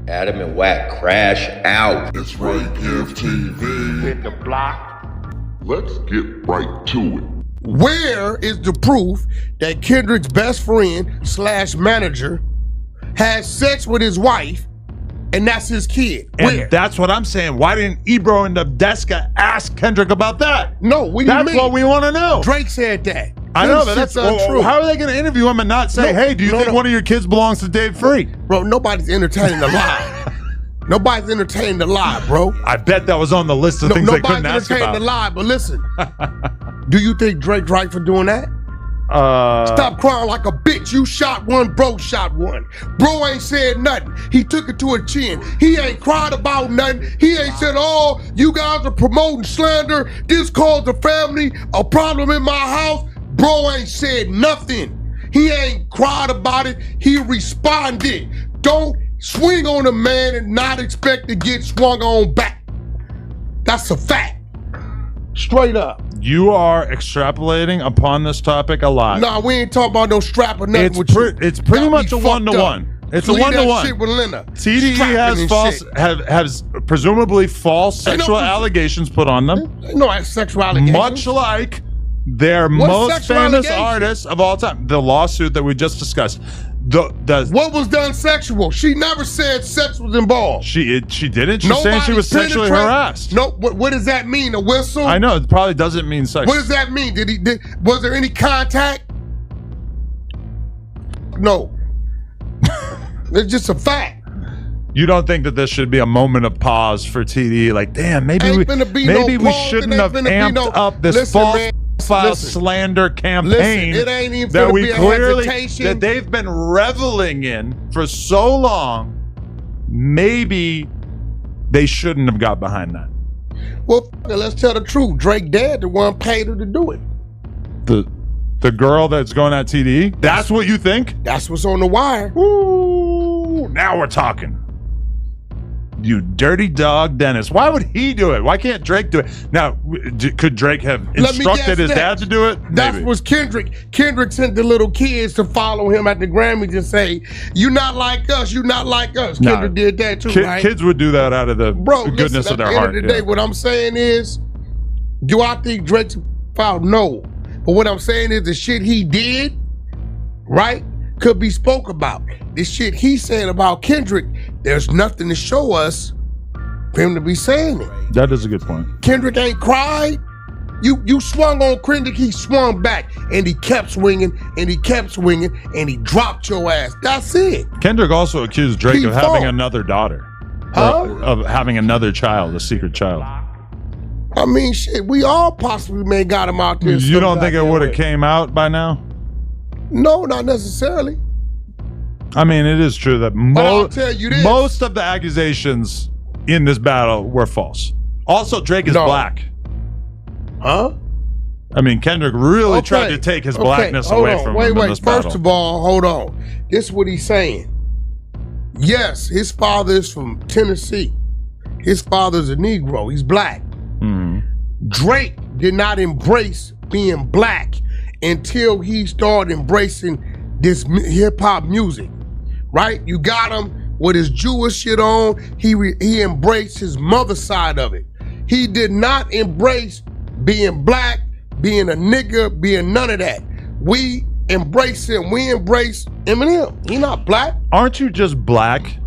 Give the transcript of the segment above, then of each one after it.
Adam and Wack crash out. It's right Give TV. Hit the block. Let's get right to it. Where is the proof that Kendrick's best friend / manager has sex with his wife and that's his kid? And Where? that's what I'm saying. Why didn't Ebro and the Deska ask Kendrick about that? No, what do you That's mean? what we want to know. Drake said that. I know, This but that's shit's untrue. how are they going to interview him and not say, No, hey, do you no, think no. one of your kids belongs to Dave Free? Bro, nobody's entertaining the lie. Nobody's entertaining the lie, bro. I bet that was on the list of things they couldn't Nobody's ask entertaining about. the lie, but listen. Do you think Drake's right for doing that? Stop crying like a bitch. You shot one, bro shot one. Bro ain't said nothing. He took it to a chin. He ain't cried about nothing. He ain't said, oh, you guys are promoting slander. This caused the family a problem in my house. Bro ain't said nothing. He ain't cried about it. He responded. Don't swing on a man and not expect to get swung on back. That's a fact. Straight up. You are extrapolating upon this topic a lot. Nah, we ain't talking about no strap or nothing with you. It's pretty Got much me a fucked up. 1-to-1. It's a Leave that 1-to-1. shit with Lena. TDE Strapping has and false, shit. has presumably false Ain't no sexual pres- allegations put on them. Ain't no sexual allegations. Much like their What most sexual famous allegations? artist of all time, the lawsuit that we just discussed. What was done sexual? She never said sex was involved. She didn't. She's saying she was sexually harassed. No, what does that mean? A whistle? I know it probably doesn't mean sex. What does that mean? Was there any contact? No. It's just a fact. You don't think that this should be a moment of pause for TDE? Like, damn, maybe Ain't we finna be no maybe we pause, shouldn't it have ain't finna be amped no- up this Listen, false man, profile listen. slander campaign Listen, it ain't even that finna we be a clearly hesitation. that they've been reveling in for so long. Maybe they shouldn't have got behind that. Well, let's tell the truth. Drake Dad, the one paid her to do it. The girl that's going at TDE? That's what you think? That's what's on the wire. Ooh, now we're talking. You dirty dog, Dennis. Why would he do it? Why can't Drake do it? Now, could Drake have Let me instructed guess his that. dad to do it? That Maybe. was Kendrick. Kendrick sent the little kids to follow him at the Grammys and say, you not like us, you not like us. Nah. Kendrick did that too, right? Kids would do that out of the goodness listen, of their at the heart. end of the day, what I'm saying is, do I think Drake's foul? No. But what I'm saying is the shit he did, right, could be spoke about. This shit he said about Kendrick, there's nothing to show us for him to be saying it. That is a good point. Kendrick ain't cried. You swung on Kendrick, he swung back, and he kept swinging, and he kept swinging, and he dropped your ass. That's it. Kendrick also accused Drake He of having fought. another daughter. Huh? Of having another child, a secret child. I mean, shit, we all possibly may got him out there. You don't some think it goddamn would have way. came out by now? No, not necessarily. I mean, it is true that I'll tell you this. most of the accusations in this battle were false. Also, Drake is No. black. Huh? I mean, Kendrick really Okay. tried to take his Okay, blackness hold away on. from wait, him in Wait, this First battle. of all, hold on. This is what he's saying. Yes, his father is from Tennessee. His father's a Negro. He's black. Mhm. Drake did not embrace being black until he started embracing this hip hop music, right? You got him with his Jewish shit on. He embraced his mother's side of it. He did not embrace being black, being a nigga, being none of that. We embrace him. We embrace Eminem. He not black. Aren't you just black?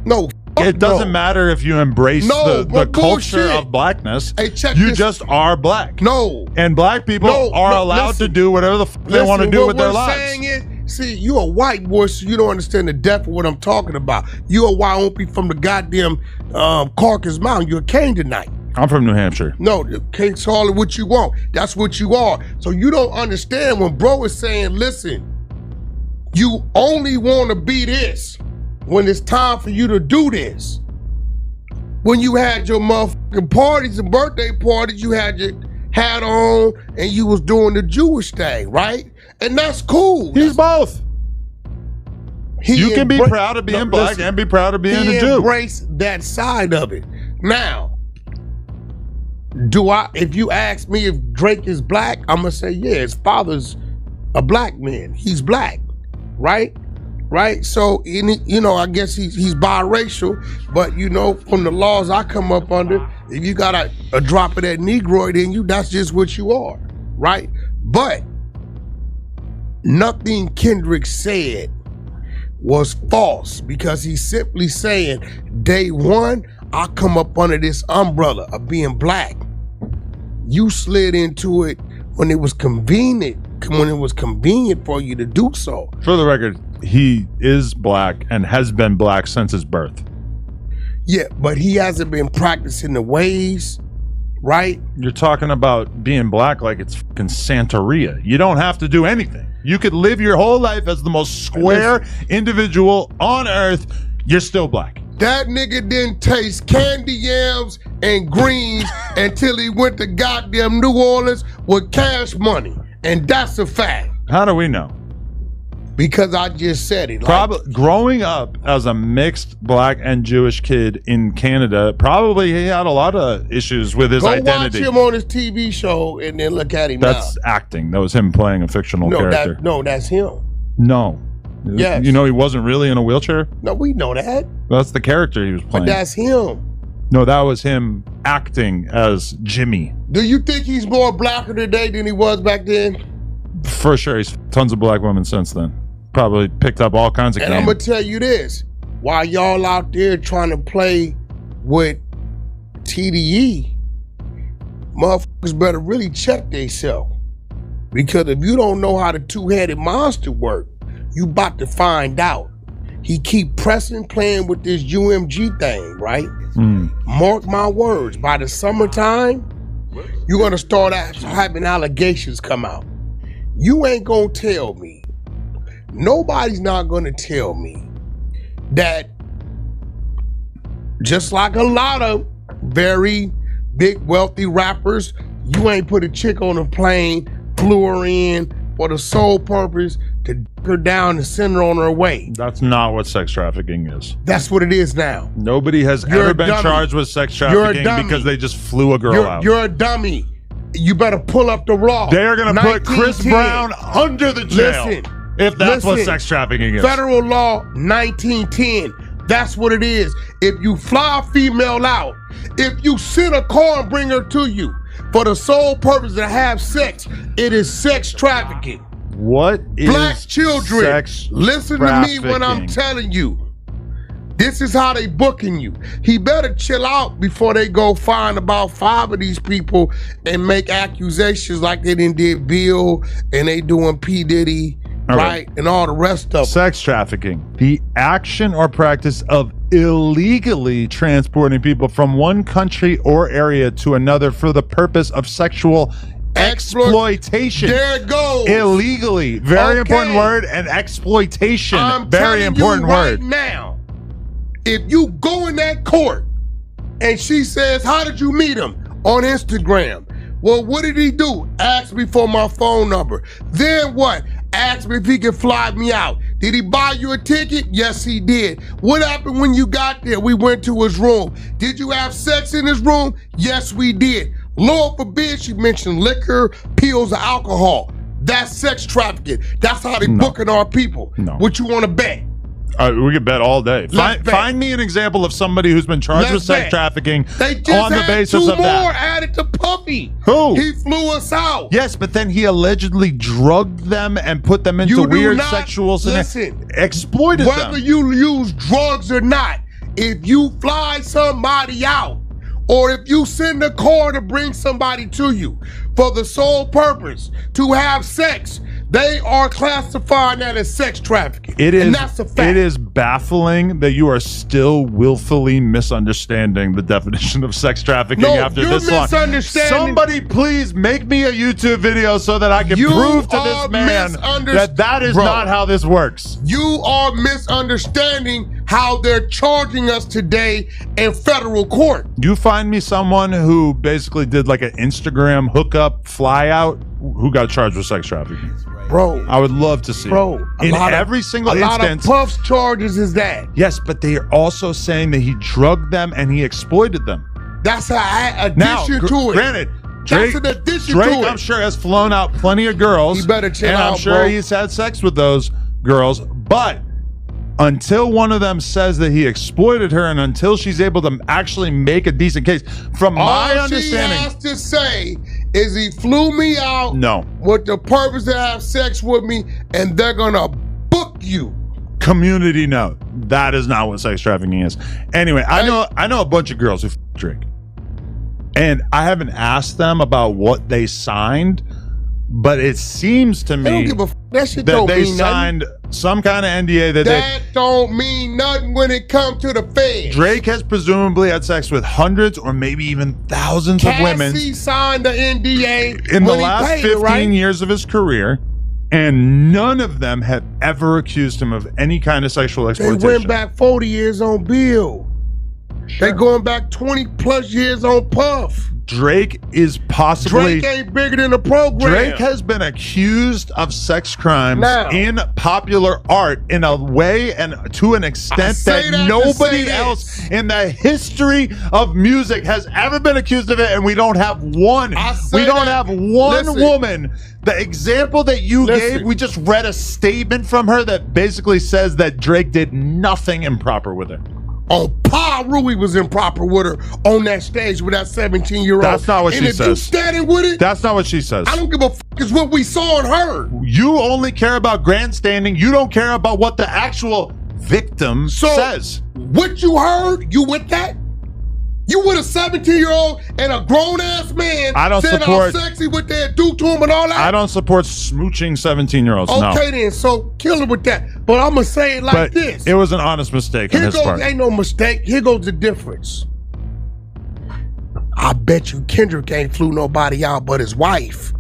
No. It doesn't no. matter if you embrace No, the but culture bullshit. of blackness. Hey, check You this. just are black. No. And black people are allowed listen. to do whatever the fuck they want to Listen, do what with their we're lives. saying is, see, you a white boy, so you don't understand the depth of what I'm talking about. You a Wyoming from the goddamn Caucasus Mountain. You're a Canaanite. I'm from New Hampshire. No, you can't call it what you want. That's what you are. So you don't understand when bro is saying, listen, you only want to be this when it's time for you to do this. When you had your motherfucking parties and birthday parties, you had your hat on and you was doing the Jewish thing, right? And that's cool. He's both. You can be embra- proud of being No, black listen, and be proud of being he a Jew. embraced that side of it. Now, if you ask me if Drake is black, I'm gonna say, yeah, his father's a black man. He's black, right? right? So, I guess he's biracial, but from the laws I come up under, if you got a drop of that Negroid in you, that's just what you are, right? But nothing Kendrick said was false, because he's simply saying, day one, I come up under this umbrella of being black. You slid into it when it was convenient for you to do so. For the record, he is black and has been black since his birth. Yeah, but he hasn't been practicing the ways, right? You're talking about being black like it's fucking Santeria. You don't have to do anything. You could live your whole life as the most square individual on earth. You're still black. That nigga didn't taste candy yams and greens until he went to goddamn New Orleans with Cash Money. And that's a fact. How do we know? Because I just said it. Probably growing up as a mixed black and Jewish kid in Canada, probably he had a lot of issues with his identity. Go watch him on his TV show and then look at him That's acting. That was him playing a fictional character. That's him. No. Yes. You know he wasn't really in a wheelchair? No, we know that. That's the character he was playing. But that's him. No, that was him acting as Jimmy. Do you think he's more blacker today than he was back then? For sure. He's tons of black women since then. Probably picked up all kinds of And I'm going to tell you this. While y'all out there trying to play with TDE, motherfuckers better really check themselves. Because if you don't know how the two-headed monster work, you about to find out. He keep pressing, playing with this UMG thing, right? Mark my words, by the summertime, you're going to start having allegations come out. You ain't going to tell me, nobody's not going to tell me that just like a lot of very big wealthy rappers, you ain't put a chick on a plane, flew her in for the sole purpose to d her down and send her on her way. That's not what sex trafficking is. That's what it is now. Nobody has ever been charged with sex trafficking because they just flew a girl out. You're a dummy. You better pull up the raw. They're going to put Chris Brown under the jail if that's what sex trafficking is. Federal law 1910. That's what it is. If you fly a female out, if you send a car and bring her to you for the sole purpose to have sex, it is sex trafficking. What is black children? Sex listen trafficking? To me when I'm telling you. This is how they booking you. He better chill out before they go find about 5 of these people and make accusations like they did Bill and they doing P. Diddy, right? And all the rest of them. Sex trafficking, the action or practice of illegally transporting people from one country or area to another for the purpose of sexual exploitation. There it goes. Illegally. Very important word. And exploitation. Very important word. Right now, if you go in that court and she says, how did you meet him? On Instagram. Well, what did he do? Ask me for my phone number. Then what? Ask me if he can fly me out. Did he buy you a ticket? Yes, he did. What happened when you got there? We went to his room. Did you have sex in his room? Yes, we did. Lord forbid she mentioned liquor, pills, or alcohol. That's sex trafficking. That's how they booking our people. No. What you want to bet? We could bet all day. Find me an example of somebody who's been charged with sex trafficking on the basis of that. 2 more added to Puffy. Who? He flew us out. Yes, but then he allegedly drugged them and put them into weird sexual listen, exploited them. Whether you use drugs or not, if you fly somebody out, or if you send a car to bring somebody to you for the sole purpose to have sex, they are classifying that as sex trafficking. And that's a fact. It is baffling that you are still willfully misunderstanding the definition of sex trafficking after this long. Somebody please make me a YouTube video so that I can prove to this man that is not how this works. You are misunderstanding how they're charging us today in federal court. You find me someone who basically did like an Instagram hookup fly out who got charged with sex trafficking. Bro, I would love to see. Bro, in every single instance. A lot of Puff's charges is that. Yes, but they are also saying that he drugged them and he exploited them. That's an addition to it. Granted, Drake, that's an addition to it. I'm sure has flown out plenty of girls. He better chill out, and I'm sure he's had sex with those girls. But until one of them says that he exploited her and until she's able to actually make a decent case, from my understanding. All she has to say is he flew me out with the purpose to have sex with me, and they're gonna book you. Community note. That is not what sex trafficking is. Anyway, I know a bunch of girls who drink. And I haven't asked them about what they signed, but it seems to me that shit that don't they mean signed nothing. some kind of NDA that don't mean nothing when it comes to the feds. Drake has presumably had sex with hundreds or maybe even thousands of women. Cassie signed the NDA in the last 15 years of his career, and none of them have ever accused him of any kind of sexual exploitation. They went back 40 years on Bill. Sure. They going back 20 plus years on Puff. Drake is possibly... Drake ain't bigger than the program. Drake has been accused of sex crimes in popular art in a way and to an extent that nobody else in the history of music has ever been accused of it, and we don't have one. We don't have one woman. The example that you gave, we just read a statement from her that basically says that Drake did nothing improper with her. On Pa Rui was improper with her on that stage with that 17-year-old. That's not what she says. You standing with it? That's not what she says. I don't give a fuck. It's what we saw and heard. You only care about grandstanding. You don't care about what the actual victim says. What you heard, you with that? You with a 17-year-old and a grown-ass man saying how sexy what they do to him and all that? I don't support smooching 17-year-olds, Okay then, so kill her with that. But I'm going to say it like this. It was an honest mistake on his part. Ain't no mistake. Here goes the difference. I bet you Kendrick ain't flew nobody out but his wife.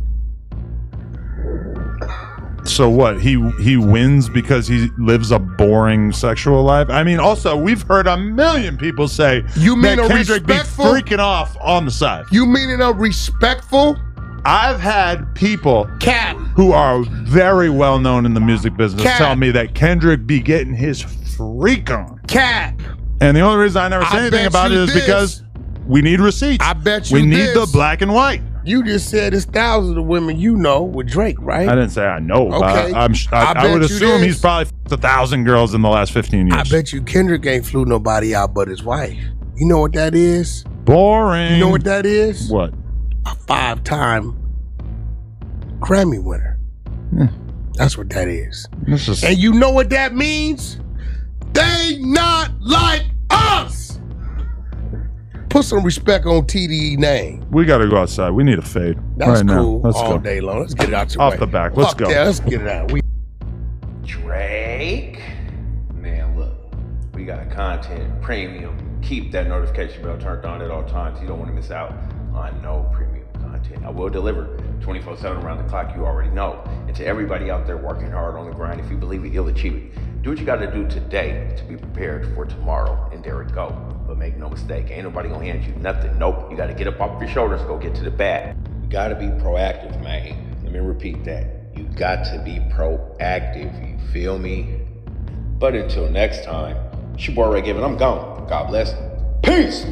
So what? He wins because he lives a boring sexual life? I mean, also, we've heard a million people say that Kendrick be freaking off on the side. You meaning a respectful? I've had people who are very well known in the music business tell me that Kendrick be getting his freak on. And the only reason I never say anything about it is because we need receipts. I bet you we need the black and white. You just said it's thousands of women you know with Drake, right? I didn't say I know. Okay. I would assume he's probably f***ed 1,000 girls in the last 15 years. I bet you Kendrick ain't flew nobody out but his wife. You know what that is? Boring. You know what that is? What? A 5-time Grammy winner. That's what that is. And you know what that means? They not like us. Put some respect on TDE name. We got to go outside. We need a fade. That's right cool. Now. Let's all go. Day long. Let's get it out your Off way. the back. Let's go. Yeah, let's get it out. Drake? Man, look. We got content, premium. Keep that notification bell turned on at all times. You don't want to miss out on no premium content. I will deliver 24/7 around the clock. You already know. And to everybody out there working hard on the grind, if you believe it, you'll achieve it. Do what you got to do today to be prepared for tomorrow, and there it go. But make no mistake, ain't nobody gonna hand you nothing. Nope, you got to get up off your shoulders, go get to the bat. You got to be proactive, man. Let me repeat that. You got to be proactive, you feel me? But until next time, it's your boy Ray Given, I'm gone. God bless. Peace!